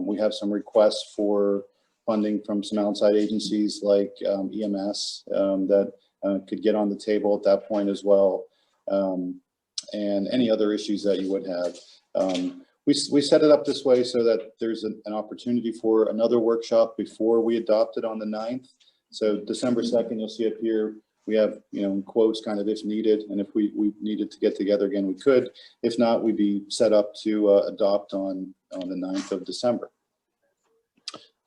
We have some requests for funding from some outside agencies like EMS that could get on the table at that point as well, and any other issues that you would have. We set it up this way so that there's an opportunity for another workshop before we adopt it on the 9th. So December 2nd, you'll see up here, we have, quotes kind of if needed. And if we needed to get together again, we could. If not, we'd be set up to adopt on the 9th of December.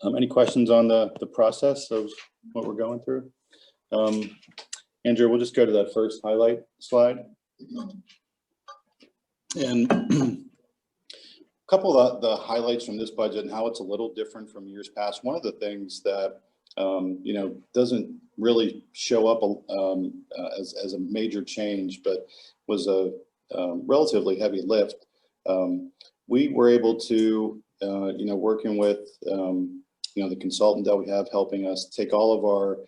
Any questions on the process of what we're going through? Andrew, we'll just go to that first highlight slide. And a couple of the highlights from this budget and how it's a little different from years past. One of the things that doesn't really show up as a major change, but was a relatively heavy lift. We were able to, working with the consultant that we have helping us take all of our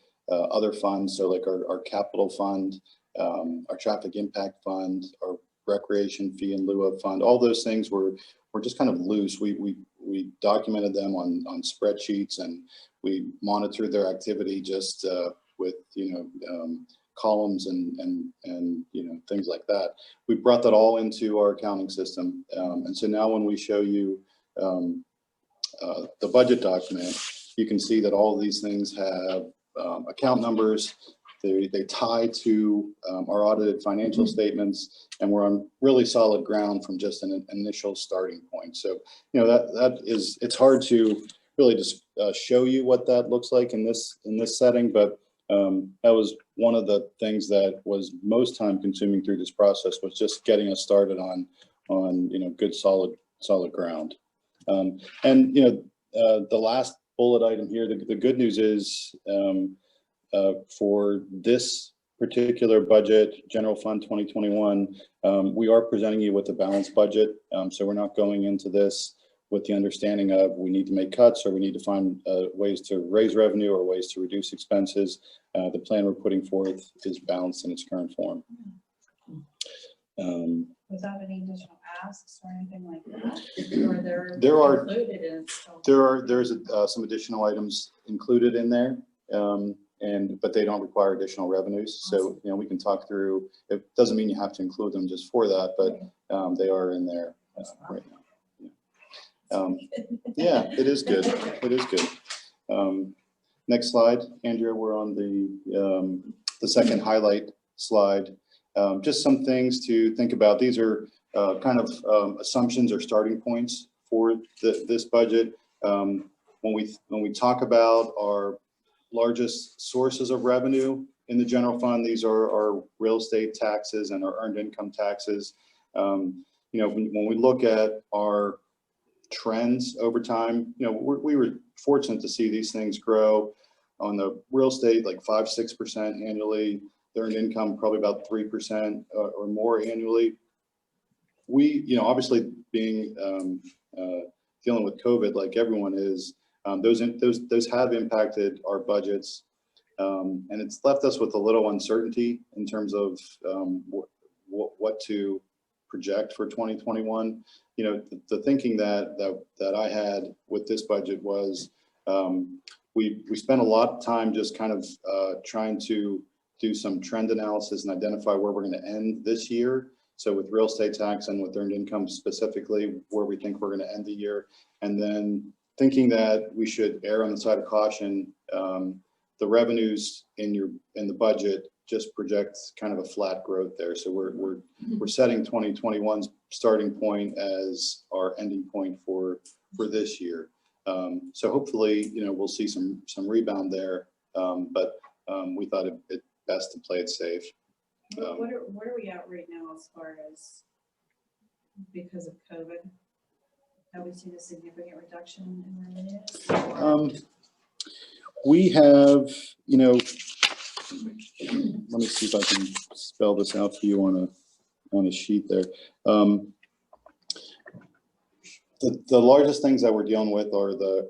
other funds, so like our capital fund, our traffic impact fund, our recreation fee in lieu of fund, all those things were just kind of loose. We documented them on spreadsheets, and we monitored their activity just with columns and things like that. We brought that all into our accounting system, and so now when we show you the budget document, you can see that all of these things have account numbers. They tie to our audited financial statements, and we're on really solid ground from just an initial starting point. So, it's hard to really just show you what that looks like in this setting, but that was one of the things that was most time consuming through this process, was just getting us started on good solid ground. The last bullet item here, the good news is, for this particular budget, General Fund 2021, we are presenting you with a balanced budget. So we're not going into this with the understanding of we need to make cuts or we need to find ways to raise revenue or ways to reduce expenses. The plan we're putting forth is balanced in its current form. Without any additional asks or anything like that? Or there's some additional items included in there. But they don't require additional revenues. So, we can talk through, it doesn't mean you have to include them just for that, but they are in there right now. Yeah, it is good. It is good. Next slide, Andrea, we're on the second highlight slide. Just some things to think about. These are kind of assumptions or starting points for this budget. When we talk about our largest sources of revenue in the general fund, these are our real estate taxes and our earned income taxes. When we look at our trends over time, we were fortunate to see these things grow. On the real estate, like 5-6% annually. The earned income probably about 3% or more annually. We, obviously being dealing with COVID like everyone is, those have impacted our budgets, and it's left us with a little uncertainty in terms of what to project for 2021. The thinking that I had with this budget was we spent a lot of time just kind of trying to do some trend analysis and identify where we're going to end this year. So with real estate tax and with earned income specifically, where we think we're going to end the year, and then thinking that we should err on the side of caution. The revenues in the budget just projects kind of a flat growth there. So we're setting 2021's starting point as our ending point for this year. So hopefully, we'll see some rebound there. But we thought it best to play it safe. What are we at right now as far as, because of COVID? Have we seen a significant reduction in revenues? We have, let me see if I can spell this out for you on a sheet there. The largest things that we're dealing with are the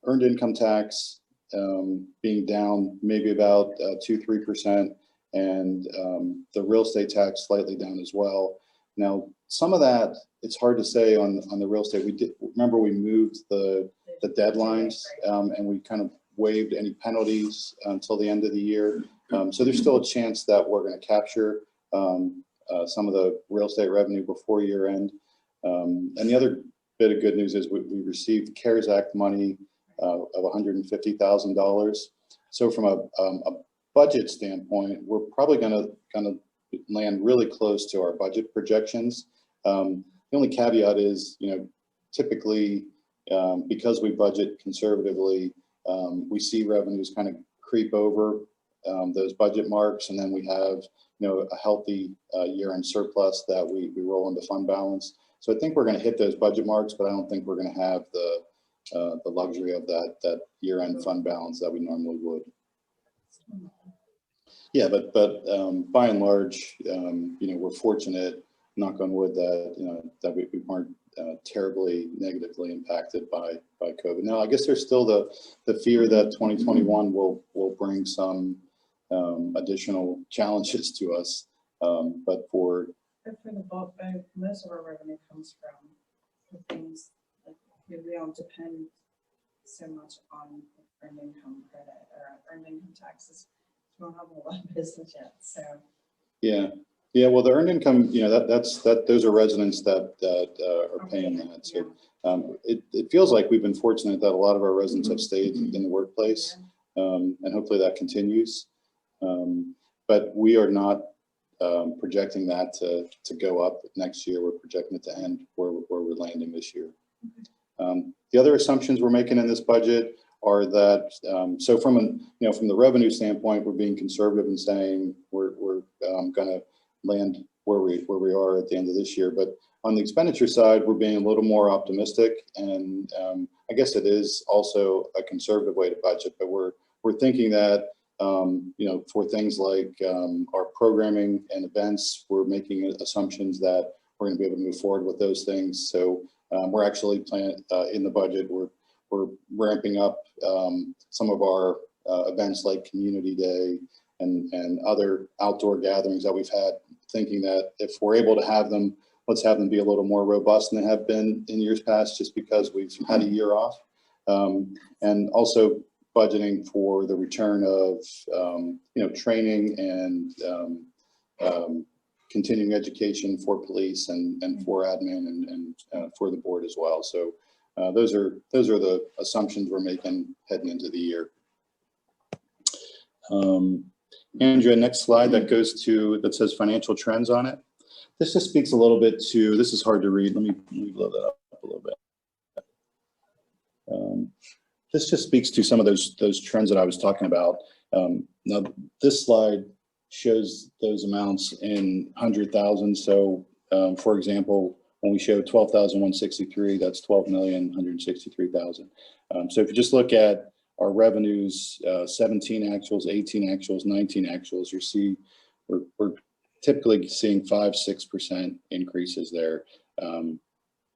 earned income tax being down maybe about 2-3%, and the real estate tax slightly down as well. Now, some of that, it's hard to say on the real estate. Remember we moved the deadlines, and we kind of waived any penalties until the end of the year. So there's still a chance that we're going to capture some of the real estate revenue before year end. And the other bit of good news is we received CARES Act money of $150,000. So from a budget standpoint, we're probably going to land really close to our budget projections. The only caveat is, typically because we budget conservatively, we see revenues kind of creep over those budget marks, and then we have a healthy year-end surplus that we roll into fund balance. So I think we're going to hit those budget marks, but I don't think we're going to have the luxury of that year-end fund balance that we normally would. Yeah, but by and large, we're fortunate, knock on wood, that we weren't terribly negatively impacted by COVID. Now, I guess there's still the fear that 2021 will bring some additional challenges to us, but for the bulk, most of our revenue comes from the things like we don't depend so much on earned income credit or earned income taxes. We don't have a lot of business yet, so. Yeah. Well, the earned income, those are residents that are paying that. So it feels like we've been fortunate that a lot of our residents have stayed in the workplace, and hopefully that continues. But we are not projecting that to go up next year. We're projecting it to end where we're landing this year. The other assumptions we're making in this budget are that so from the revenue standpoint, we're being conservative and saying we're going to land where we are at the end of this year. But on the expenditure side, we're being a little more optimistic, and I guess it is also a conservative way to budget. But we're thinking that for things like our programming and events, we're making assumptions that we're going to be able to move forward with those things. So we're actually planning in the budget. We're ramping up some of our events like Community Day and other outdoor gatherings that we've had, thinking that if we're able to have them, let's have them be a little more robust than they have been in years past, just because we've had a year off. And also budgeting for the return of training and continuing education for police and for admin and for the board as well. So those are the assumptions we're making heading into the year. Andrea, next slide that says financial trends on it. This just speaks a little bit to, this is hard to read. Let me blow that up a little bit. This just speaks to some of those trends that I was talking about. Now this slide shows those amounts in 100,000. So for example, when we show 12,163, that's 12,163,000. So if you just look at our revenues, 17 actuals, 18 actuals, 19 actuals, you see we're typically seeing 5-6% increases there.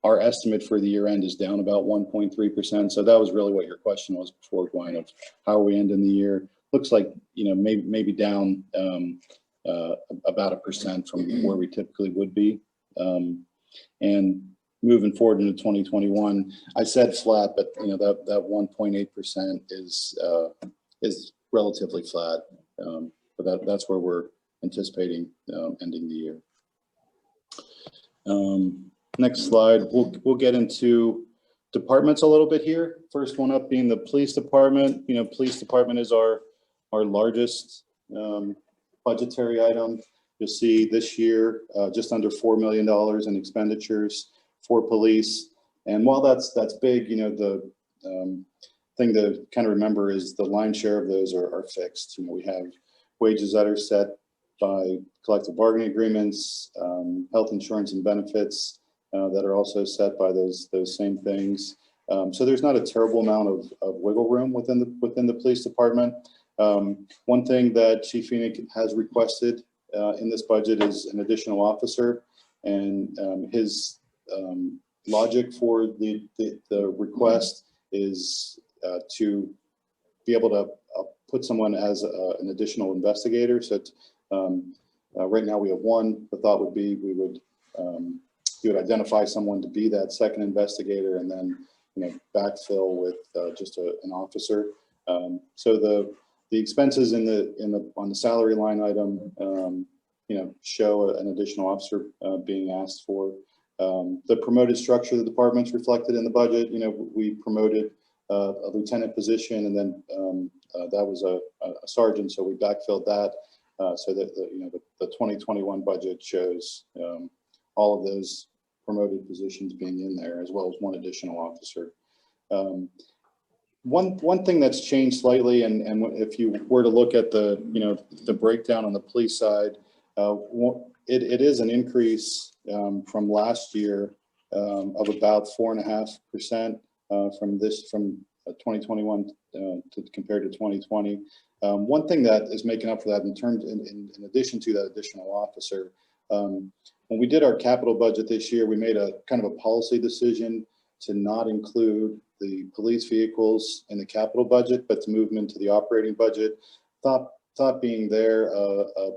Our estimate for the year end is down about 1.3%. So that was really what your question was before, Dwayne, of how are we ending the year. Looks like, maybe down about 1% from where we typically would be. And moving forward into 2021, I said flat, but that 1.8% is relatively flat. But that's where we're anticipating ending the year. Next slide, we'll get into departments a little bit here. First one up being the police department. Police department is our largest budgetary item. You'll see this year just under $4 million in expenditures for police. And while that's big, the thing to kind of remember is the lion's share of those are fixed. We have wages that are set by collective bargaining agreements, health insurance and benefits that are also set by those same things. So there's not a terrible amount of wiggle room within the police department. One thing that Chief Phoenix has requested in this budget is an additional officer, and his logic for the request is to be able to put someone as an additional investigator. So right now we have one. The thought would be we would you would identify someone to be that second investigator and then, you know, backfill with just an officer. So the expenses on the salary line item, you know, show an additional officer being asked for. The promoted structure of the department's reflected in the budget. You know, we promoted a lieutenant position, and then that was a sergeant, so we backfilled that. So that the 2021 budget shows all of those promoted positions being in there, as well as one additional officer. One thing that's changed slightly, and if you were to look at the breakdown on the police side, it is an increase from last year of about 4.5% from 2021 compared to 2020. One thing that is making up for that in addition to that additional officer, when we did our capital budget this year, we made a kind of a policy decision to not include the police vehicles in the capital budget, but to move them into the operating budget. Thought being there,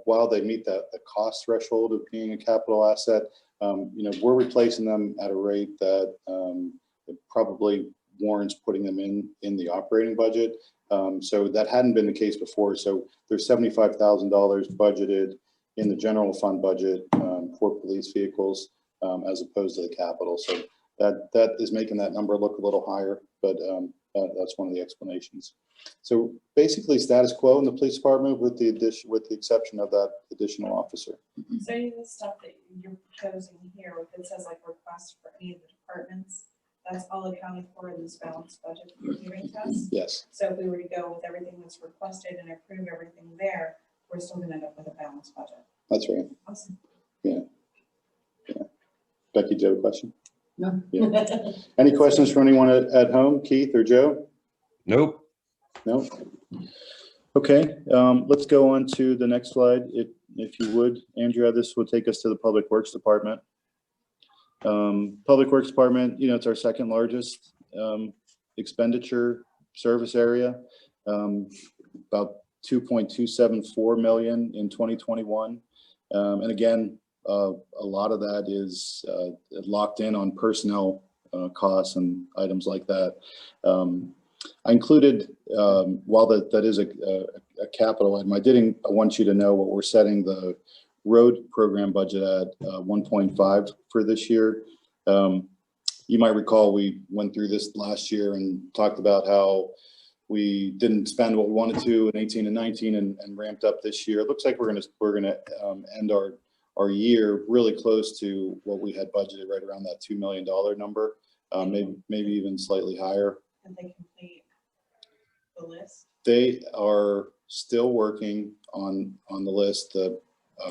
while they meet the cost threshold of being a capital asset, we're replacing them at a rate that it probably warrants putting them in the operating budget. So that hadn't been the case before. So there's $75,000 budgeted in the general fund budget for police vehicles as opposed to the capital. So that is making that number look a little higher, but that's one of the explanations. So basically status quo in the police department with the exception of that additional officer. So any of the stuff that you're proposing here, if it says like requests for any of the departments, that's all accounted for in this balanced budget that you're giving to us? Yes. So if we were to go with everything that's requested and approve everything there, we're still gonna end up with a balanced budget. That's right. Awesome. Yeah. Becky, do you have a question? No. Yeah. Any questions from anyone at home, Keith or Joe? Nope. No. Okay, let's go on to the next slide. If you would, Andrea, this will take us to the Public Works Department. Public Works Department, it's our second largest expenditure service area, about $2.274 million in 2021. And again, a lot of that is locked in on personnel costs and items like that. I included, while that is a capital item, I want you to know what we're setting the road program budget at 1.5 for this year. You might recall we went through this last year and talked about how we didn't spend what we wanted to in 18 and 19 and ramped up this year. It looks like we're gonna end our year really close to what we had budgeted, right around that $2 million number, maybe even slightly higher. And they complete the list? They are still working on the list. The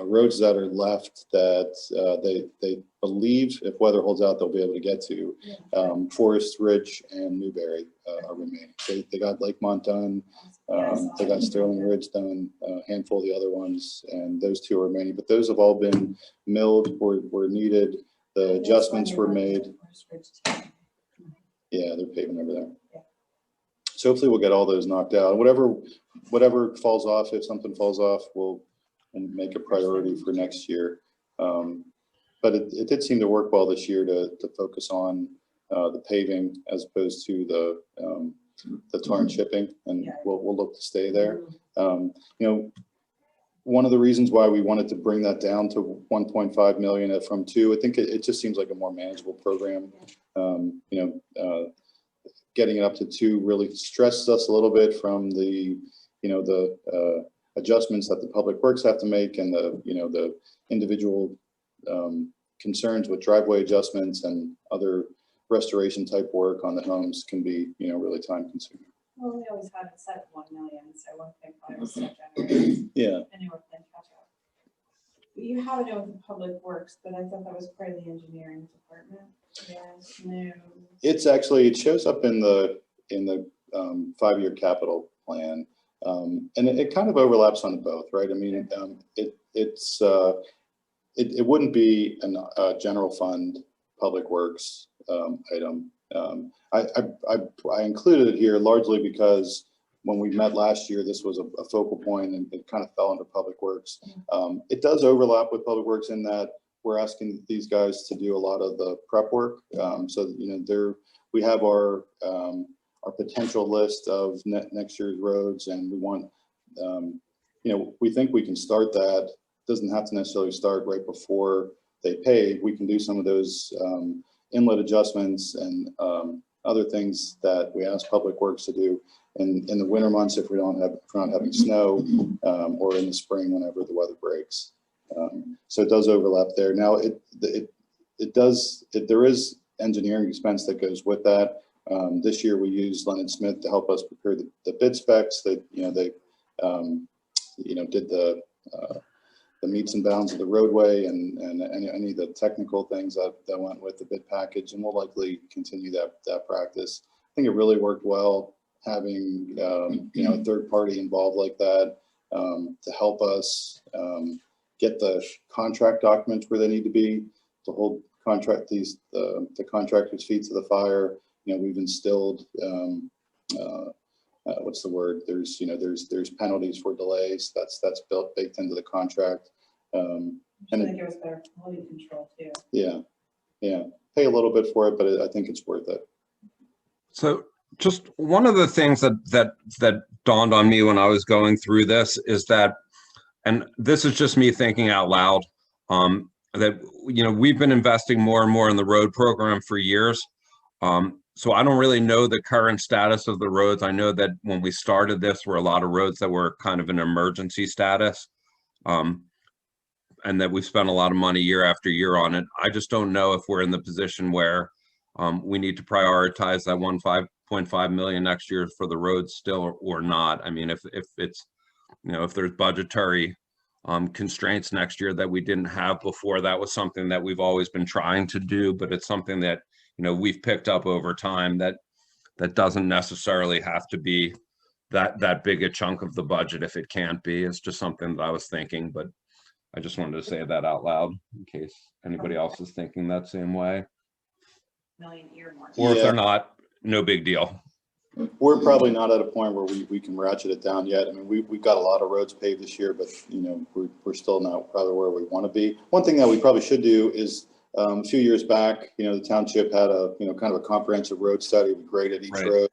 roads that are left that they believe, if weather holds out, they'll be able to get to. Forest Ridge and Newberry are remaining. They got Lakemont done. They got Sterling Ridge done, a handful of the other ones, and those two are remaining. But those have all been milled where needed. The adjustments were made. Yeah, they're paving over there. Yeah. So hopefully we'll get all those knocked out. Whatever falls off, if something falls off, we'll make a priority for next year. But it did seem to work well this year to focus on the paving as opposed to the tar and chipping, and we'll look to stay there. One of the reasons why we wanted to bring that down to 1.5 million from 2, I think it just seems like a more manageable program. Getting it up to 2 really stresses us a little bit from the adjustments that the Public Works have to make, and the individual concerns with driveway adjustments and other restoration type work on the homes can be really time consuming. Well, we always had it set at 1 million, so 1.5 was so generous. Yeah. And we're playing catch up. You have it with the Public Works, but I thought that was part of the engineering department. Yes, no. It shows up in the 5-year capital plan, and it kind of overlaps on both, right? I mean, it wouldn't be a general fund Public Works item. I included it here largely because when we met last year, this was a focal point, and it kind of fell under Public Works. It does overlap with Public Works in that we're asking these guys to do a lot of the prep work. So, you know, we have our potential list of next year's roads, and we want, you know, we think we can start that. Doesn't have to necessarily start right before they pave. We can do some of those inlet adjustments and other things that we ask Public Works to do in the winter months if we're not having snow, or in the spring whenever the weather breaks. So it does overlap there. Now there is engineering expense that goes with that. This year we used Leonard Smith to help us prepare the bid specs. That they did the meets and bounds of the roadway and any of the technical things that went with the bid package, and we'll likely continue that practice. I think it really worked well having a third party involved like that to help us get the contract documents where they need to be, to hold the contractor's feet to the fire. You know, we've instilled what's the word? There's penalties for delays. That's baked into the contract. And I think it was better quality control too. Yeah. Pay a little bit for it, but I think it's worth it. So just one of the things that dawned on me when I was going through this is that, and this is just me thinking out loud, that, you know, we've been investing more and more in the road program for years. So I don't really know the current status of the roads. I know that when we started this, were a lot of roads that were kind of an emergency status, and that we've spent a lot of money year after year on it. I just don't know if we're in the position where we need to prioritize that 1.5 million next year for the roads still or not. I mean, if it's, you know, if there's budgetary constraints next year that we didn't have before, that was something that we've always been trying to do, but it's something that, you know, we've picked up over time that doesn't necessarily have to be that big a chunk of the budget if it can't be. It's just something that I was thinking, but I just wanted to say that out loud in case anybody else is thinking that same way. Million earmarks. Or if they're not, no big deal. We're probably not at a point where we can ratchet it down yet. I mean, we've got a lot of roads paved this year, but, you know, we're still not probably where we want to be. One thing that we probably should do is, a few years back, you know, the township had kind of a comprehensive road study. We graded each road.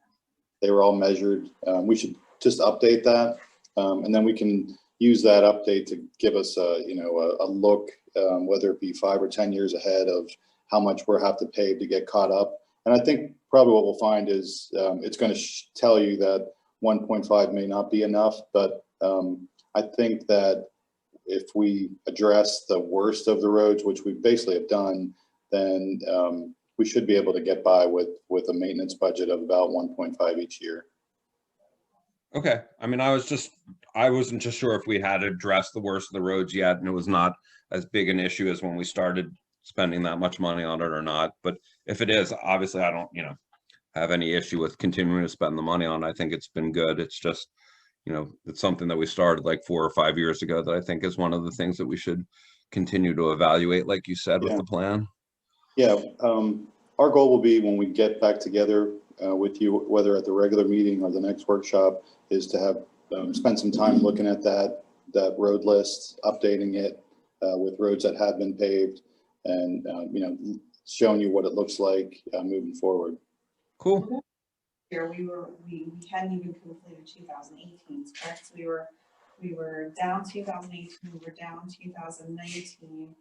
They were all measured. We should just update that, and then we can use that update to give us a look, whether it be 5 or 10 years ahead of how much we'll have to pay to get caught up. And I think probably what we'll find is it's going to tell you that 1.5 may not be enough, but I think that if we address the worst of the roads, which we basically have done, then we should be able to get by with a maintenance budget of about 1.5 each year. Okay. I mean, I wasn't just sure if we had addressed the worst of the roads yet, and it was not as big an issue as when we started spending that much money on it or not. But if it is, obviously I don't, you know, have any issue with continuing to spend the money on it. I think it's been good. It's just, you know, it's something that we started like 4 or 5 years ago that I think is one of the things that we should continue to evaluate, like you said, with the plan. Yeah. Our goal will be, when we get back together with you, whether at the regular meeting or the next workshop, is to have spend some time looking at that road list, updating it with roads that have been paved, and you know, showing you what it looks like moving forward. Cool. Here we hadn't even completed 2018, correct? We were down 2018, we were down 2019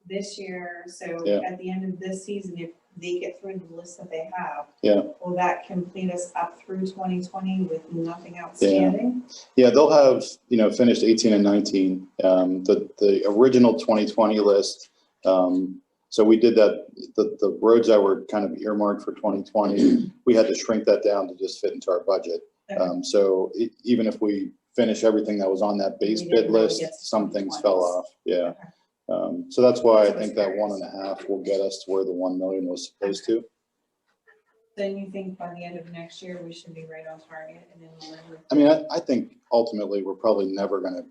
this year. So at the end of this season, if they get through the list that they have, will that complete us up through 2020 with nothing outstanding? Yeah, they'll have, you know, finished 18 and 19. The original 2020 list. So we did that, the roads that were kind of earmarked for 2020, we had to shrink that down to just fit into our budget. So even if we finish everything that was on that base bid list, some things fell off. Yeah. So that's why I think that 1.5 will get us to where the 1 million was supposed to. Then you think by the end of next year, we should be right on target? And then I mean, I think ultimately we're probably never going to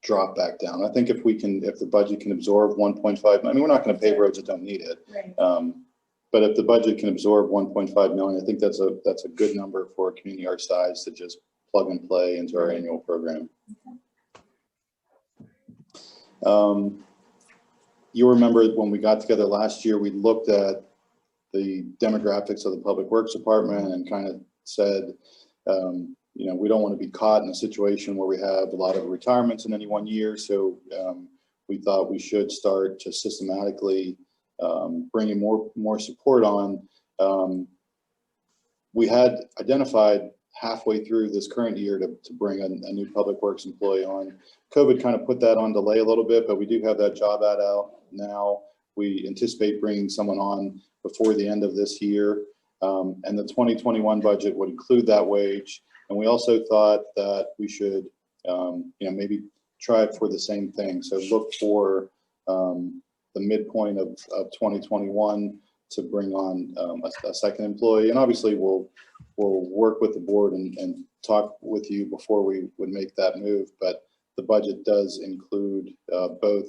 drop back down. I think if the budget can absorb 1.5, I mean, we're not going to pave roads that don't need it. Right. But if the budget can absorb 1.5 million, I think that's a good number for a community our size to just plug and play into our annual program. you remember when we got together last year, we looked at the demographics of the Public Works Department and kind of said, you know, we don't want to be caught in a situation where we have a lot of retirements in any one year. So we thought we should start to systematically bringing more support on. We had identified halfway through this current year to bring a new Public Works employee on. COVID kind of put that on delay a little bit, but we do have that job ad out now. We anticipate bringing someone on before the end of this year. And the 2021 budget would include that wage. And we also thought that we should, you know, maybe try it for the same thing. So look for the midpoint of 2021 to bring on a second employee. And obviously we'll work with the board and talk with you before we would make that move. But the budget does include both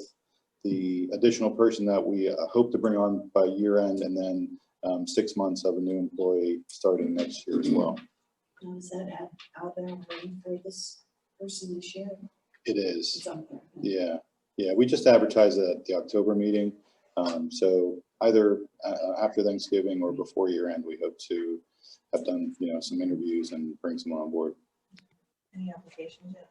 the additional person that we hope to bring on by year end, and then 6 months of a new employee starting next year as well. Now, is that out there waiting for this person this year? It is. It's out there. Yeah. Yeah. We just advertised it at the October meeting. So either after Thanksgiving or before year end, we hope to have done, you know, some interviews and bring someone on board. Any applications yet?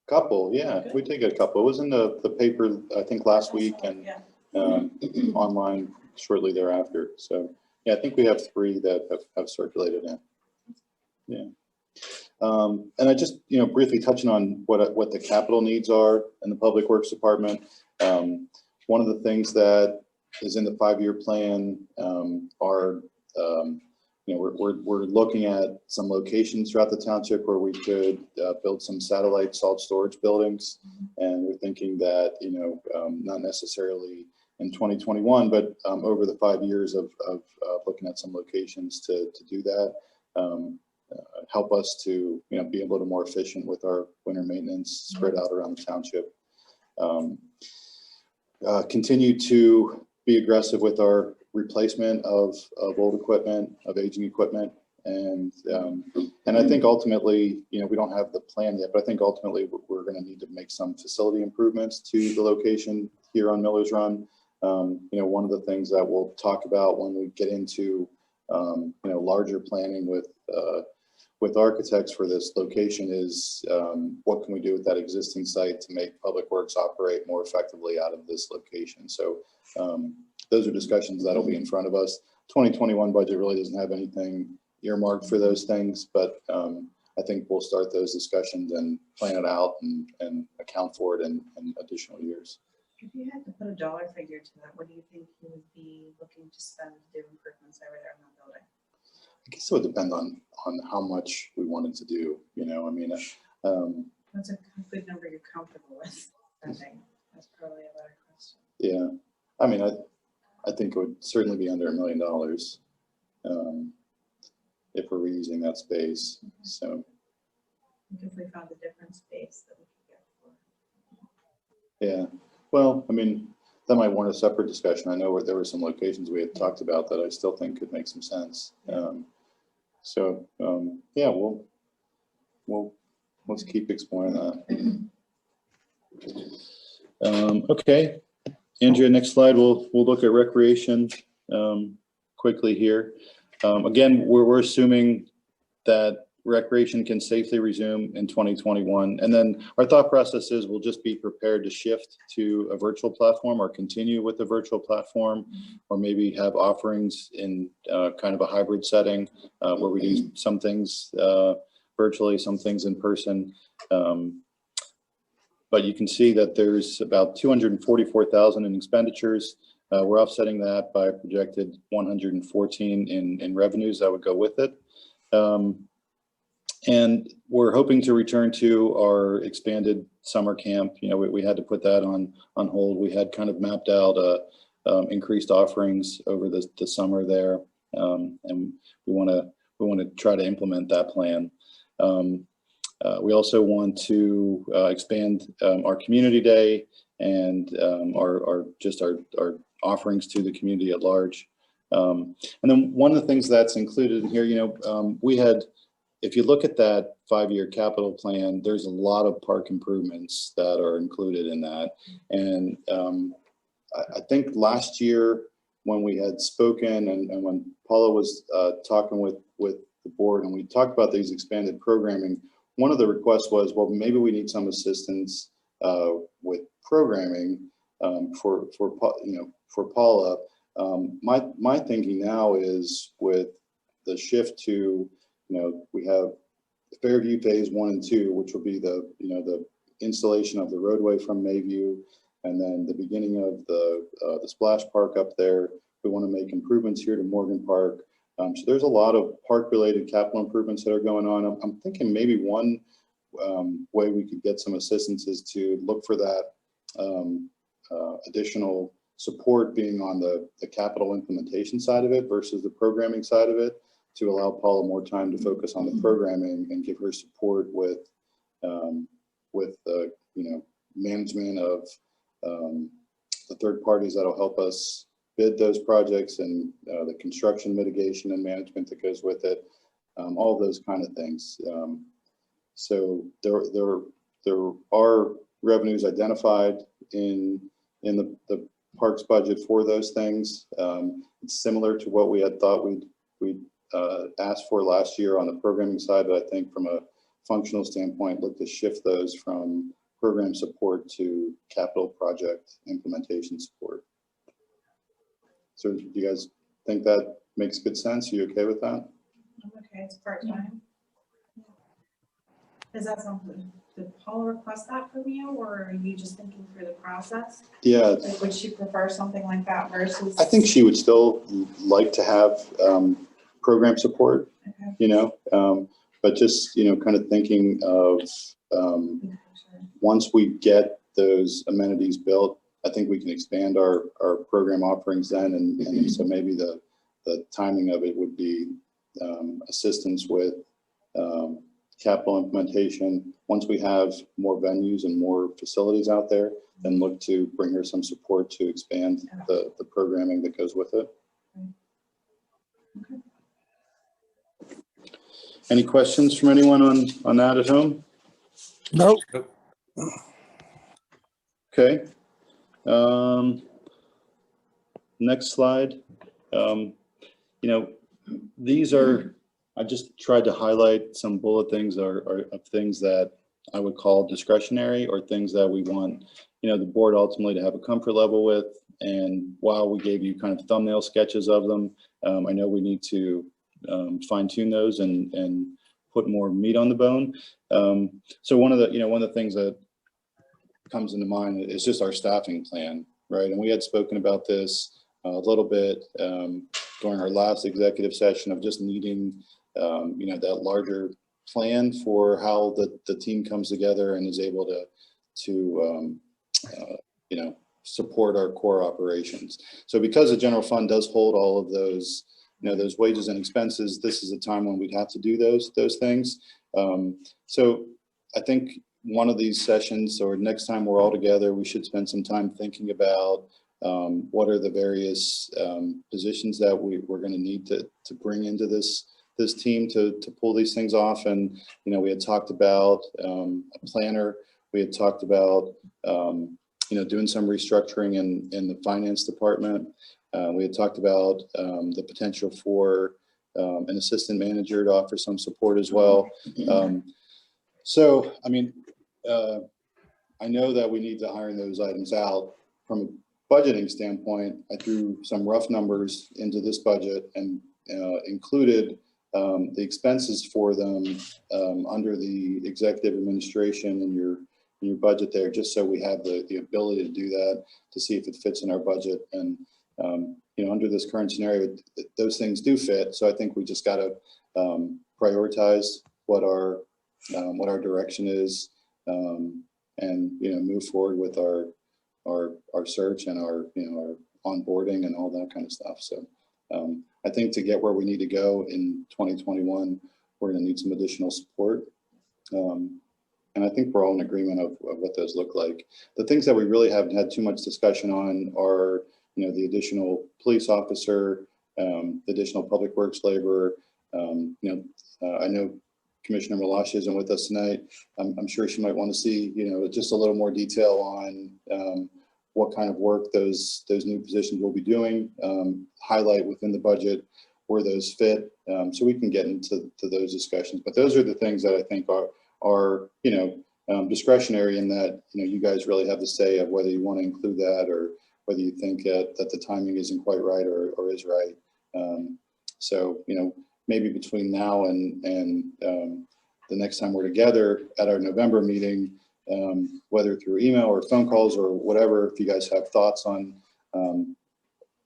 Couple, yeah, Good. we did get a couple. It was in the paper, I think, last week, and Yeah. online shortly thereafter. So yeah, I think we have 3 that have circulated in. Yeah. And I just, you know, briefly touching on what the capital needs are in the Public Works Department. One of the things that is in the 5-year plan are, you know, we're looking at some locations throughout the township where we could build some satellite salt storage buildings. And we're thinking that, you know, not necessarily in 2021, but over the 5 years of looking at some locations to do that, help us to, you know, be able to more efficient with our winter maintenance spread out around the township. Continue to be aggressive with our replacement of old equipment, of aging equipment. And I think ultimately, you know, we don't have the plan yet, but I think ultimately we're going to need to make some facility improvements to the location here on Miller's Run. You know, one of the things that we'll talk about when we get into, you know, larger planning with architects for this location is what can we do with that existing site to make Public Works operate more effectively out of this location. So those are discussions that'll be in front of us. 2021 budget really doesn't have anything earmarked for those things, but I think we'll start those discussions and plan it out and account for it in additional years. If you had to put a dollar figure to that, what do you think you would be looking to spend to do improvements over there in that building? I guess it would depend on how much we wanted to do, you know, I mean, What's a good number you're comfortable with spending? That's probably a better question. yeah, I mean, I think it would certainly be under $1 million if we're reusing that space. So If we found a different space that we could get for. yeah, well, I mean, that might warrant a separate discussion. I know there were some locations we had talked about that I still think could make some sense. Yeah, let's keep exploring that. Okay, Andrea, next slide. We'll look at recreation quickly here. Again, we're assuming that recreation can safely resume in 2021. And then our thought process is we'll just be prepared to shift to a virtual platform or continue with the virtual platform, or maybe have offerings in kind of a hybrid setting where we do some things virtually, some things in person. But you can see that there's about $244,000 in expenditures. We're offsetting that by a projected $114 in revenues that would go with it. And we're hoping to return to our expanded summer camp. You know, we had to put that on hold. We had kind of mapped out increased offerings over the summer there, and we want to try to implement that plan. We also want to expand our community day and our offerings to the community at large. And then one of the things that's included in here, you know, we had. If you look at that 5-year capital plan, there's a lot of park improvements that are included in that. And I think last year when we had spoken and when Paula was talking with the board and we talked about these expanded programming, one of the requests was, well, maybe we need some assistance with programming for Paula. My thinking now is with the shift to, we have Fairview Phase 1 and 2, which will be the installation of the roadway from Mayview, and then the beginning of the splash park up there. We want to make improvements here to Morgan Park. So there's a lot of park-related capital improvements that are going on. I'm thinking maybe one way we could get some assistance is to look for that additional support being on the capital implementation side of it versus the programming side of it, to allow Paula more time to focus on the programming and give her support with management of the third parties that'll help us bid those projects and the construction mitigation and management that goes with it, all those kind of things. So there are revenues identified in the parks budget for those things. It's similar to what we had thought we'd asked for last year on the programming side, but I think from a functional standpoint, look to shift those from program support to capital project implementation support. So do you guys think that makes good sense? Are you okay with that? I'm okay, it's part-time. Is that something, did Paula request that from you, or are you just thinking through the process? Yeah, Like, would she prefer something like that versus? I think she would still like to have program support, Okay. but just, kind of thinking of Sure. once we get those amenities built, I think we can expand our program offerings then. And so maybe the timing of it would be assistance with capital implementation. Once we have more venues and more facilities out there, then look to bring her some support to expand the programming that goes with it. Okay. Any questions from anyone on that at home? Nope. Okay. Next slide. These are, I just tried to highlight some bullet things of things that I would call discretionary, or things that we want, the board ultimately to have a comfort level with. And while we gave you kind of thumbnail sketches of them, I know we need to fine tune those and put more meat on the bone. So one of the things that comes into mind is just our staffing plan, right? And we had spoken about this a little bit during our last executive session of just needing, that larger plan for how the team comes together and is able to support our core operations. So because the general fund does hold all of those, those wages and expenses, this is a time when we'd have to do those things. So I think one of these sessions, or next time we're all together, we should spend some time thinking about what are the various positions that we're going to need to bring into this team to pull these things off. And we had talked about a planner. We had talked about doing some restructuring in the finance department. We had talked about the potential for an assistant manager to offer some support as well. So I mean, I know that we need to iron those items out. From a budgeting standpoint, I threw some rough numbers into this budget and included the expenses for them under the executive administration in your budget there, just so we have the ability to do that, to see if it fits in our budget. And under this current scenario, those things do fit. So I think we just got to prioritize what our direction is, and move forward with our search and our onboarding and all that kind of stuff. So I think to get where we need to go in 2021, we're going to need some additional support. And I think we're all in agreement of what those look like. The things that we really haven't had too much discussion on are, the additional police officer, the additional public works laborer. I know Commissioner Malash isn't with us tonight. I'm sure she might want to see, just a little more detail on what kind of work those new positions will be doing, highlight within the budget where those fit, so we can get into those discussions. But those are the things that I think are discretionary, in that you guys really have the say of whether you want to include that, or whether you think that the timing isn't quite right or is right. So maybe between now and the next time we're together at our November meeting, whether through email or phone calls or whatever, if you guys have thoughts on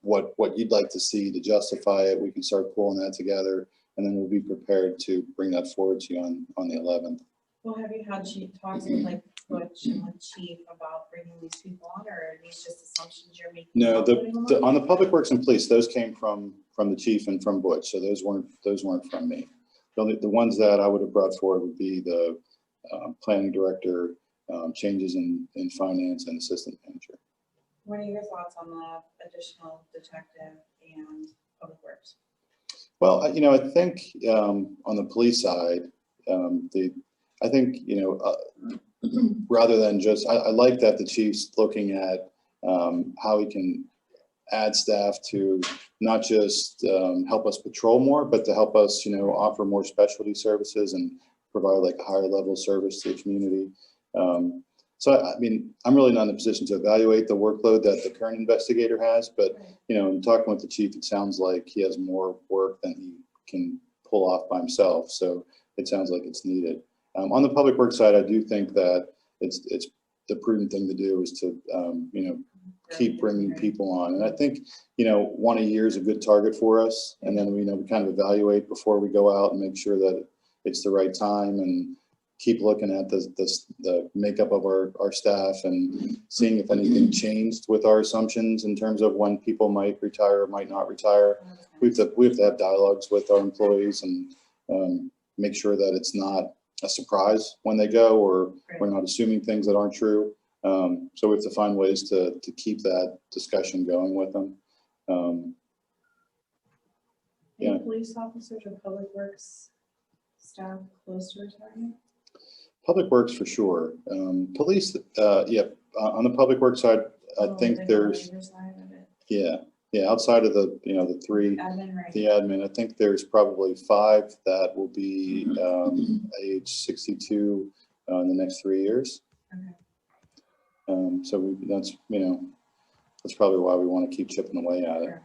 what you'd like to see to justify it, we can start pulling that together, and then we'll be prepared to bring that forward to you on the 11th. Well, have you had talks with like Butch and the chief about bringing these people on, or are these just assumptions you're making? No, on the Public Works and Police, those came from the chief and from Butch, so those weren't from me. The ones that I would have brought forward would be the planning director, changes in finance, and assistant manager. What are your thoughts on the additional detective and Public Works? Well, I think on the police side, I think rather than just, I like that the chief's looking at how he can add staff to not just help us patrol more, but to help us, offer more specialty services and provide like a higher level service to the community. So, I mean, I'm really not in a position to evaluate the workload that the current investigator has, but, in talking with the chief, it sounds like he has more work than he can pull off by himself. So it sounds like it's needed. On the Public Works side, I do think that it's the prudent thing to do is to, keep bringing people on. And I think, 1 a year is a good target for us. And then, we kind of evaluate before we go out and make sure that it's the right time, and keep looking at the makeup of our staff and seeing if anything changed with our assumptions in terms of when people might retire or might not retire. We have to have dialogues with our employees and make sure that it's not a surprise when they go, or we're not assuming things that aren't true. So we have to find ways to keep that discussion going with them. Any police officers or Public Works staff close to retirement? Public Works for sure. Police, on the Public Works side, I think there's, outside of the three, Admin, right? the admin, I think there's probably 5 that will be age 62 in the next 3 years. Okay. So that's probably why we want to keep chipping away at it.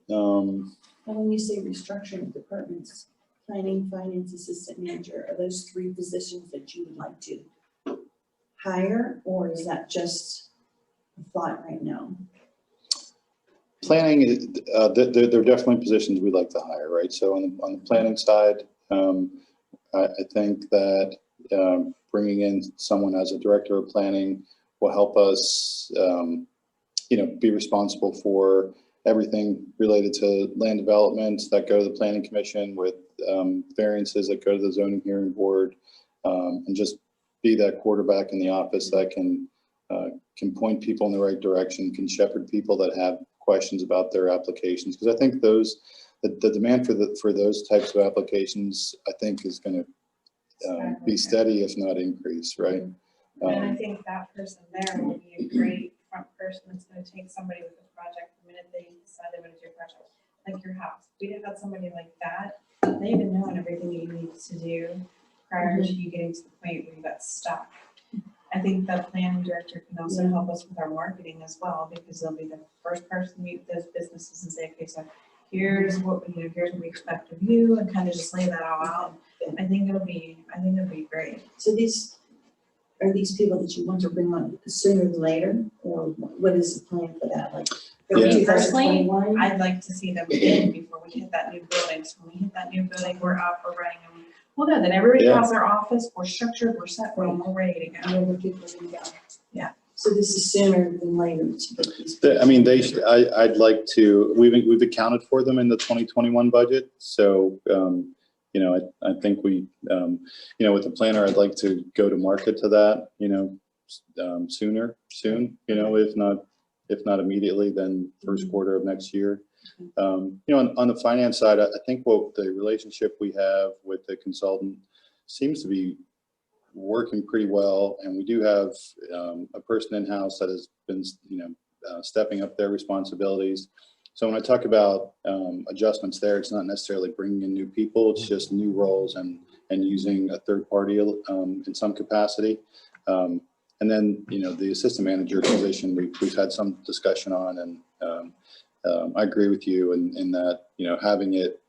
And when you say restructuring of departments, planning, finance, assistant manager, are those 3 positions that you would like to hire, or is that just a thought right now? Planning, they're definitely positions we'd like to hire, right? So on the planning side, I think that bringing in someone as a director of planning will help us, be responsible for everything related to land development that go to the Planning Commission, with variances that go to the Zoning Hearing Board, and just be that quarterback in the office that can point people in the right direction, can shepherd people that have questions about their applications. Because I think the demand for those types of applications, I think, is going to be steady, if not increase, right? And I think that person there will be a great front person that's going to take somebody with a project the minute they decide they're going to do a project, like your house. We didn't have somebody like that. They even know everything you need to do prior to you getting to the point where you got stuck. I think the planning director can also help us with our marketing as well, because they'll be the first person to meet those businesses and say, okay, so here's what we expect of you, and kind of just lay that all out. I think it'll be great. So are these people that you want to bring on sooner than later, or what is the plan for that? Like, Personally, 2021? I'd like to see them in before we hit that new building. So when we hit that new building, we're up, we're running, and well, good. Then everybody has their office, we're structured, we're set, we're ready to go. Where people are gonna go. Yeah. So this is sooner than later to get these. I mean, I'd like to, we've accounted for them in the 2021 budget. So, I think we, with the planner, I'd like to go to market to that, soon, if not immediately, then first quarter of next year. On the finance side, I think what the relationship we have with the consultant seems to be working pretty well, and we do have a person in-house that has been, stepping up their responsibilities. So when I talk about adjustments there, it's not necessarily bringing in new people, it's just new roles and using a third party in some capacity. And then, the assistant manager position, we've had some discussion on, and I agree with you in that, having it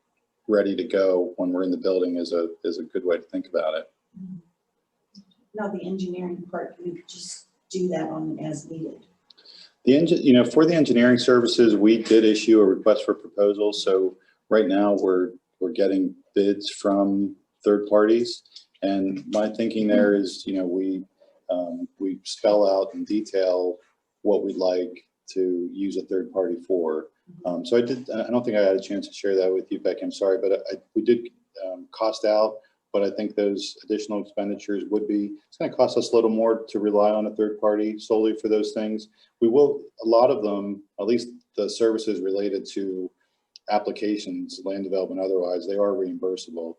ready to go when we're in the building is a good way to think about it. Now, the engineering part, we could just do that on an as needed. For the engineering services, we did issue a request for proposals. So right now we're getting bids from third parties. And my thinking there is, we spell out in detail what we'd like to use a third party for. So I don't think I had a chance to share that with you, Becky, I'm sorry, but we did cost out, but I think those additional expenditures it's going to cost us a little more to rely on a third party solely for those things. We will, a lot of them, at least the services related to applications, land development, otherwise, they are reimbursable.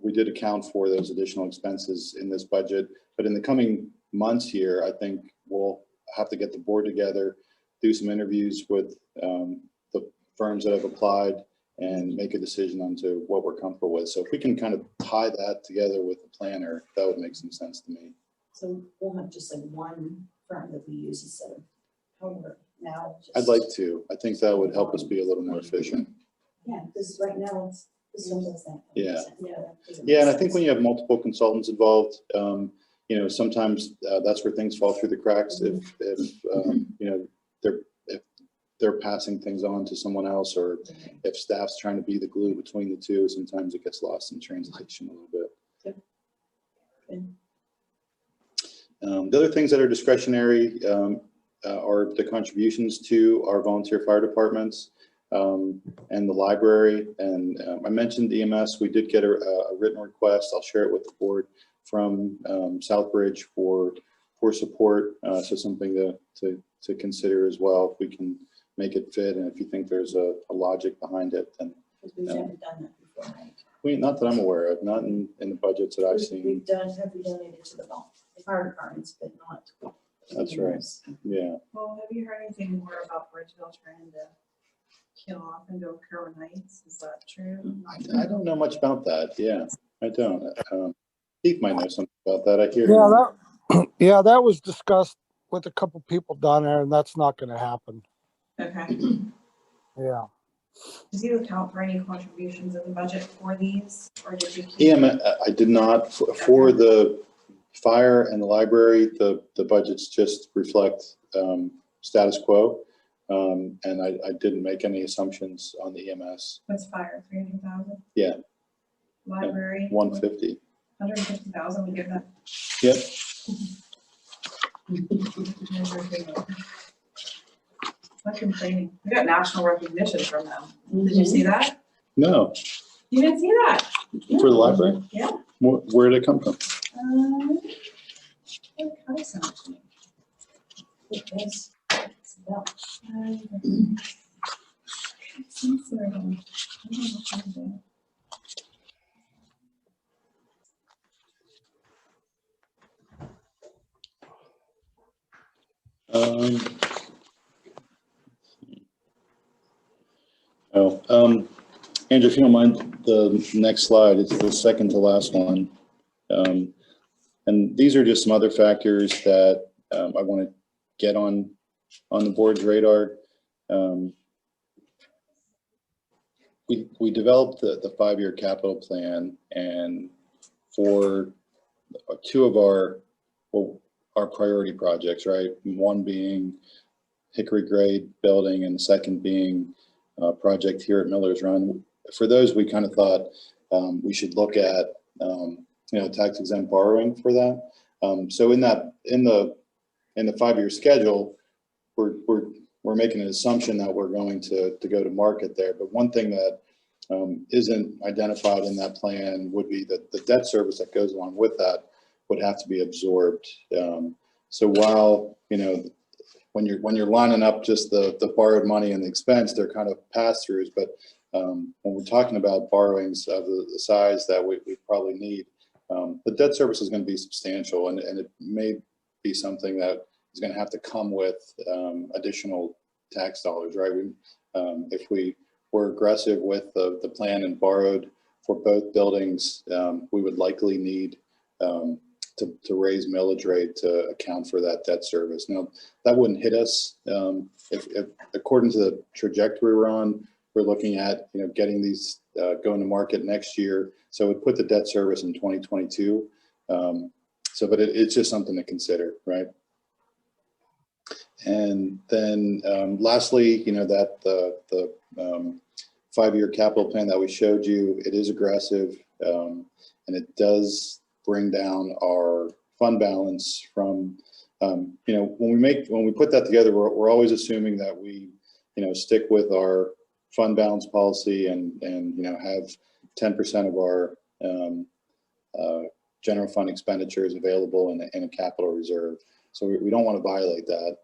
We did account for those additional expenses in this budget, but in the coming months here, I think we'll have to get the board together, do some interviews with the firms that have applied, and make a decision onto what we're comfortable with. So if we can kind of tie that together with the planner, that would make some sense to me. So we'll have just like one firm that we use instead of however now. I'd like to. I think that would help us be a little more efficient. Yeah, because right now it's this one does that. Yeah. Yeah, Yeah, and I think when you have multiple consultants involved, sometimes that's where things fall through the cracks. If they're passing things on to someone else, or if staff's trying to be the glue between the two, sometimes it gets lost in translation a little bit. Yep. The other things that are discretionary are the contributions to our volunteer fire departments and the library. And I mentioned EMS. We did get a written request. I'll share it with the board from Southbridge for support. So something to consider as well, if we can make it fit, and if you think there's a logic behind it, then because we've never done that before, right? not that I'm aware of, not in the budgets that I've seen. We donated to the fire departments, but not. That's right. Yeah. Well, have you heard anything more about Bridgeville trying to kill off into Kerwin Heights? Is that true? I don't know much about that. Yeah, I don't. Keith might know something about that. I hear. Yeah, that was discussed with a couple people down there, and that's not going to happen. Okay. Yeah. Did you account for any contributions in the budget for these, or did you keep? Yeah, I did not. For the fire and the library, the budgets just reflect status quo, and I didn't make any assumptions on the EMS. What's fire, 300,000? Yeah. Library? 150. 150,000, we give that. Yep. Not complaining. We got national recognition from them. Did you see that? No. You didn't see that? For the library? Yeah. Where did it come from? How sent it to me? It's about Andrew, if you don't mind, the next slide, it's the second to last one. And these are just some other factors that I want to get on the board's radar. We developed the 5-year capital plan, and for two of our priority projects, right? One being Hickory Grade building, and the second being a project here at Miller's Run. For those, we kind of thought we should look at tax exempt borrowing for that. So in the 5-year schedule, we're making an assumption that we're going to go to market there. But one thing that isn't identified in that plan would be that the debt service that goes along with that would have to be absorbed. So while, when you're lining up just the borrowed money and the expense, they're kind of pass-throughs, but when we're talking about borrowings of the size that we probably need, the debt service is going to be substantial, and it may be something that is going to have to come with additional tax dollars, right? If we were aggressive with the plan and borrowed for both buildings, we would likely need to raise millage rate to account for that debt service. Now, that wouldn't hit us if according to the trajectory we're on. We're looking at getting these going to market next year, so we put the debt service in 2022. But it's just something to consider, right? And then lastly, that the 5-year capital plan that we showed you, it is aggressive, and it does bring down our fund balance from, when we put that together, we're always assuming that we, stick with our fund balance policy and have 10% of our general fund expenditures available in a capital reserve. So we don't want to violate that.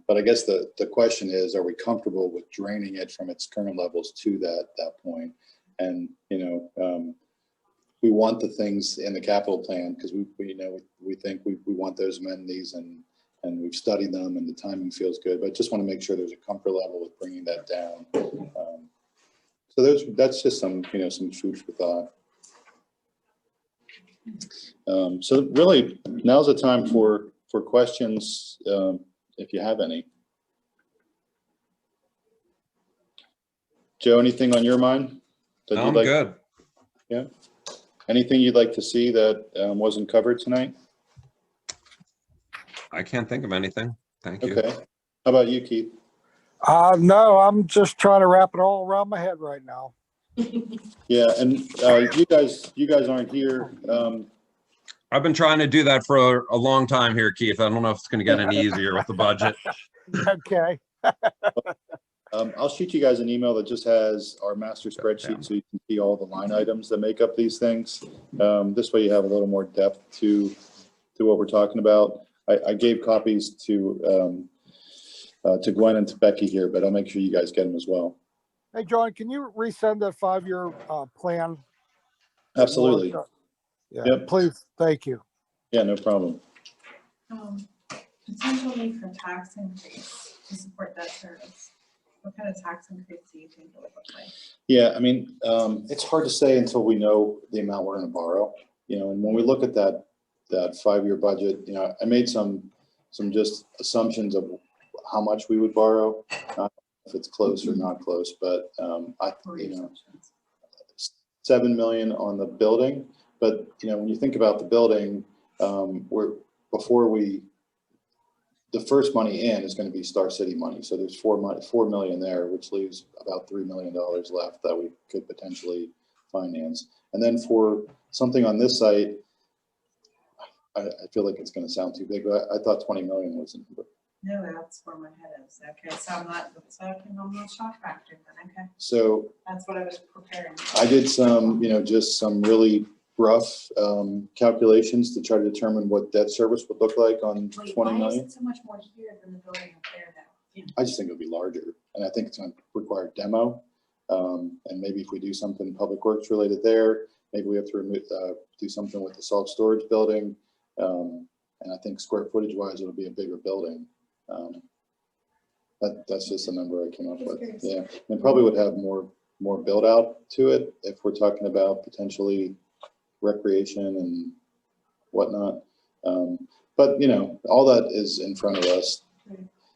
But I guess the question is, are we comfortable with draining it from its current levels to that point? And, we want the things in the capital plan because we think we want those amenities and we've studied them and the timing feels good, but just want to make sure there's a comfort level with bringing that down. So that's just some food for thought. So really now's the time for questions, if you have any. Joe, anything on your mind? No, I'm good. Yeah. Anything you'd like to see that wasn't covered tonight? I can't think of anything. Thank you. Okay. How about you, Keith? No, I'm just trying to wrap it all around my head right now. Yeah, and you guys aren't here. I've been trying to do that for a long time here, Keith. I don't know if it's going to get any easier with the budget. Okay. I'll shoot you guys an email that just has our master spreadsheet so you can see all the line items that make up these things. This way you have a little more depth to what we're talking about. I gave copies to Gwen and to Becky here, but I'll make sure you guys get them as well. Hey, John, can you resend that 5-year plan? Absolutely. Yeah, Yep. please. Thank you. Yeah, no problem. Potential need for tax increase to support debt service. What kind of tax increase do you think it would look like? Yeah, I mean, it's hard to say until we know the amount we're going to borrow. And when we look at that 5-year budget, I made some just assumptions of how much we would borrow. Not if it's close or not close, but $7 million on the building. But when you think about the building, the first money in is going to be Star City money. So there's $4 million there, which leaves about $3 million left that we could potentially finance. And then for something on this site, I feel like it's going to sound too big, but I thought 20 million was in. No, that's where my head is. Okay, so I'm not shock factor, but okay. So that's what I was preparing. I did some, just some really rough calculations to try to determine what debt service would look like on 20 million. Why is it so much more here than the building up there now? I just think it'll be larger, and I think it's going to require demo. And maybe if we do something public works related there, maybe we have to do something with the salt storage building. And I think square footage wise, it'll be a bigger building. That's just a number I came up with. Yeah, and probably would have more build out to it if we're talking about potentially recreation and whatnot. But all that is in front of us.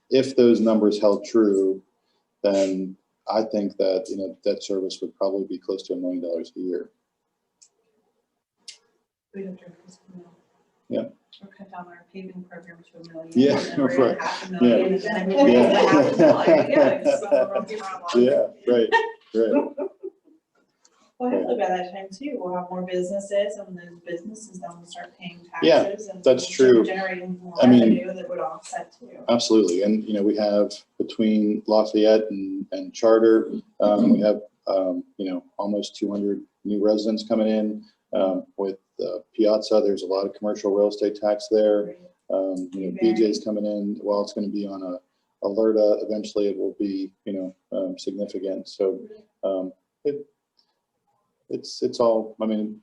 If those numbers held true, then I think that debt service would probably be close to $1 million a year. Yeah. Or cut down our paving program to $1 million. Yeah, and we're right. at $500,000, and then we'll Yeah. get to $500,000. Yeah, right. Well, hopefully by that time too, we'll have more businesses, and then businesses then will start paying Yeah, taxes. And that's we'll start true. generating more I mean, revenue that would offset too. Absolutely. And, we have between Lafayette and Charter, we have, almost 200 new residents coming in. With Piazza, there's a lot of commercial real estate tax there. BJ's coming in. While it's going to be on Alerta, eventually it will be, significant. So It's all, I mean,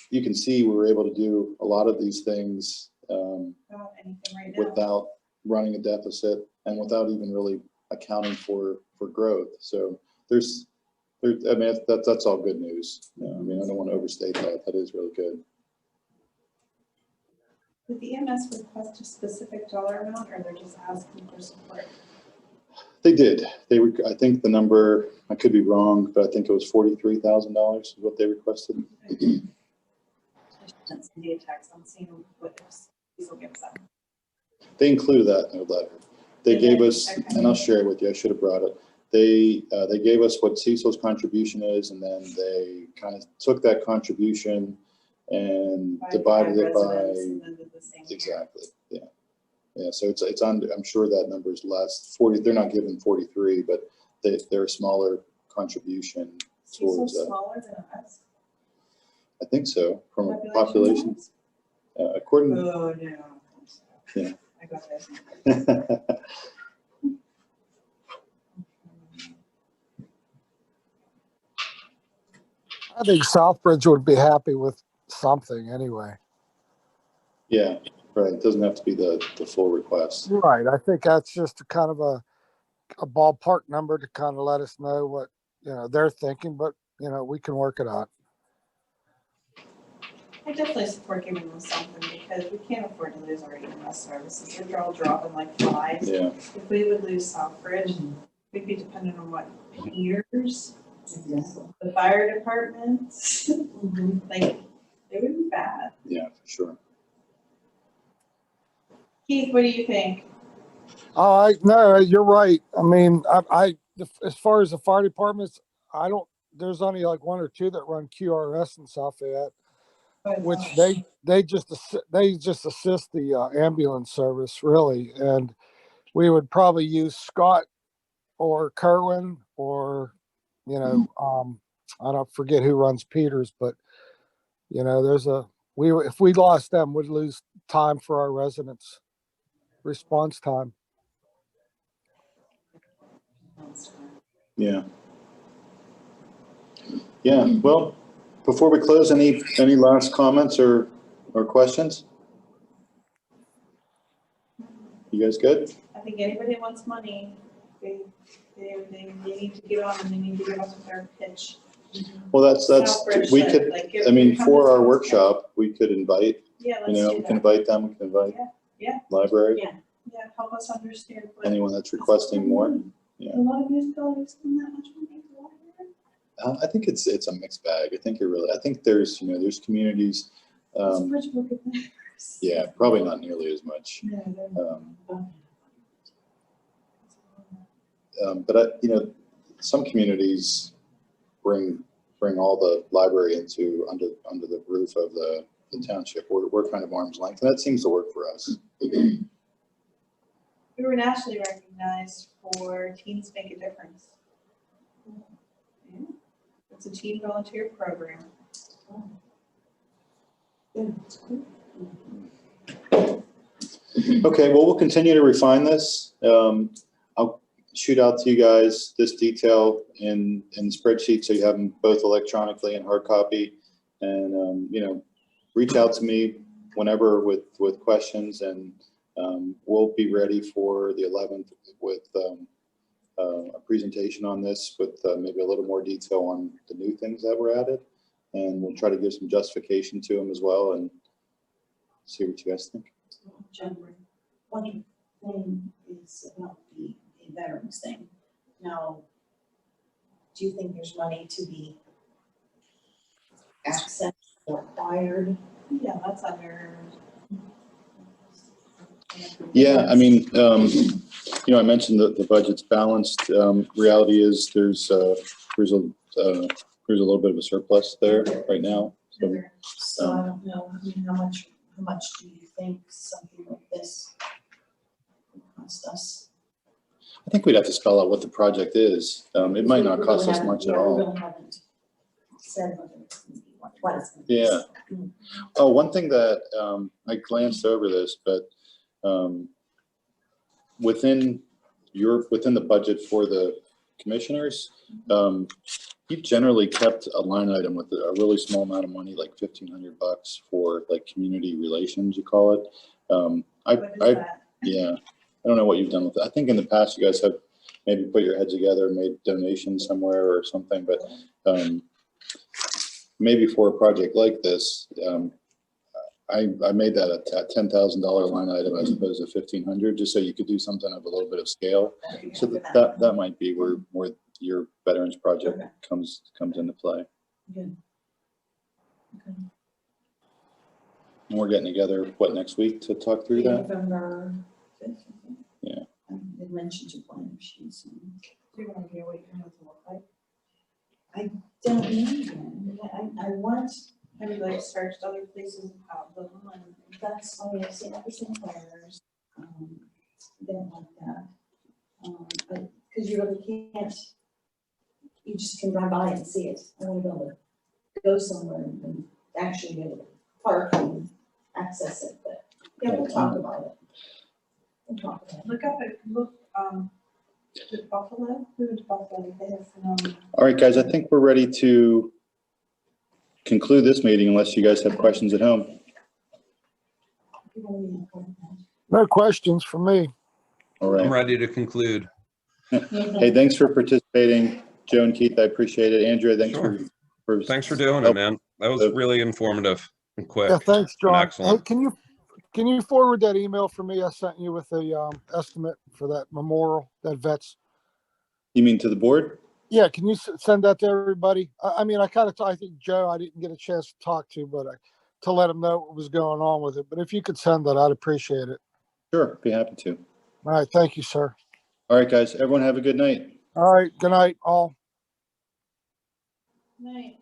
you can see we were able to do a lot of these things Without anything right now. without running a deficit and without even really accounting for growth. So I mean, that's all good news. I mean, I don't want to overstate that. That is really good. Did the EMS request a specific dollar amount, or they're just asking for support? They did. I think the number, I could be wrong, but I think it was $43,000 is what they requested. I shouldn't send you a text. I'm seeing what Cecil gives them. They included that in their letter. They Did gave they? us, Okay. and I'll share it with you. I should have brought it. They gave us what Cecil's contribution is, and then they kind of took that contribution and divided it by, residents and then did the same here. exactly, yeah. Yeah, so it's under, I'm sure that number is less, 40, they're not giving 43, but they're a smaller contribution towards Cecil's that. smaller than us. I think so, from a population, according, Oh, no. Yeah. I got this. I think Southbridge would be happy with something anyway. yeah, right, it doesn't have to be the full request. Right. I think that's just a kind of a ballpark number to kind of let us know what, they're thinking, but, we can work it out. I definitely support giving them something because we can't afford to lose our EMS services. They're all dropping like flies. Yeah, If we would lose Southbridge, we'd be dependent on what, peers, Exactly. the fire departments, Mhm. like, it would be bad. yeah, for sure. Keith, what do you think? No, you're right. I mean, as far as the fire departments, there's only like one or two that run QRS in South Fayette, which they just assist the ambulance service really. And we would probably use Scott or Kerwin or, I don't forget who runs Peters, but if we lost them, we'd lose time for our residents, response time. Yeah. Yeah, well, before we close, any last comments or questions? You guys good? I think anybody that wants money, they need to get on and they need to give us their pitch. Well, that's, Southbridge we should, could, like, I mean, come for to our Southbridge. workshop, we could invite, Yeah, we let's do can that. invite them, we can invite Yeah. library, Yeah. Yeah, help us understand. what- anyone that's requesting more. A lot of municipalities spend that much money for water. I think it's a mixed bag. I think there's, there's communities, Southbridge will get theirs. yeah, probably not nearly as much. No, they're- But some communities bring all the library under the roof of the township. We're kind of arm's length, and that seems to work for us. We were nationally recognized for Teens Make a Difference. Yeah. It's a teen volunteer program. Okay, well, we'll continue to refine this. I'll shoot out to you guys this detail in spreadsheet so you have them both electronically and hard copy. And, reach out to me whenever with questions, and we'll be ready for the 11th with a presentation on this with maybe a little more detail on the new things that were added. And we'll try to give some justification to them as well and see what you guys think. John, one thing is about the veterans thing. Now, do you think there's money to be accessed or acquired? Yeah, that's under. Yeah, I mean, I mentioned that the budget's balanced. Reality is there's a little bit of a surplus there right now. So, So I don't know, how much do you think something like this would cost us? I think we'd have to spell out what the project is. It might not cost us much at all. We really haven't said whether it's going to be what it's going to be. Yeah. Oh, one thing that I glanced over this, but within the budget for the commissioners, You've generally kept a line item with a really small amount of money, like $1,500 for like community relations, you call it. What is that? Yeah, I don't know what you've done with it. I think in the past you guys have maybe put your heads together, made donations somewhere or something, but maybe for a project like this, I made that a $10,000 line item as opposed to 1,500, just so you could do something of a little bit of scale. So that might be where your veterans project comes into play. Good. Okay. And we're getting together, what, next week to talk through that? November 5th, I think. Yeah. I had mentioned to one of she's. Do you want to hear what your hands look like? I don't know yet. I want, Have you like searched other places about them and that's why I've seen everything fires. Don't like that. Because you really can't, you just can drive by and see it. I want to be able to go somewhere and actually be able to park and access it, but yeah, we'll talk about it. We'll talk about it. look up at Buffalo, who is Buffalo, they have phenomenal. All right, guys, I think we're ready to conclude this meeting unless you guys have questions at home. You want me to report that? No questions for me. All I'm right. ready to conclude. Hey, thanks for participating, Joe and Keith. I appreciate it. Andrea, thanks Sure. for Thanks for doing it, man. That was really informative and quick. Yeah, thanks, and John. Hey, excellent. can you forward that email for me? I sent you with the estimate for that memorial, that vets. You mean to the board? Yeah, can you send that to everybody? I mean, I think Joe, I didn't get a chance to talk to, but to let him know what was going on with it. But if you could send that, I'd appreciate it. Sure, be happy to. All right, thank you, sir. All right, guys, everyone have a good night. All right, good night, all. Night.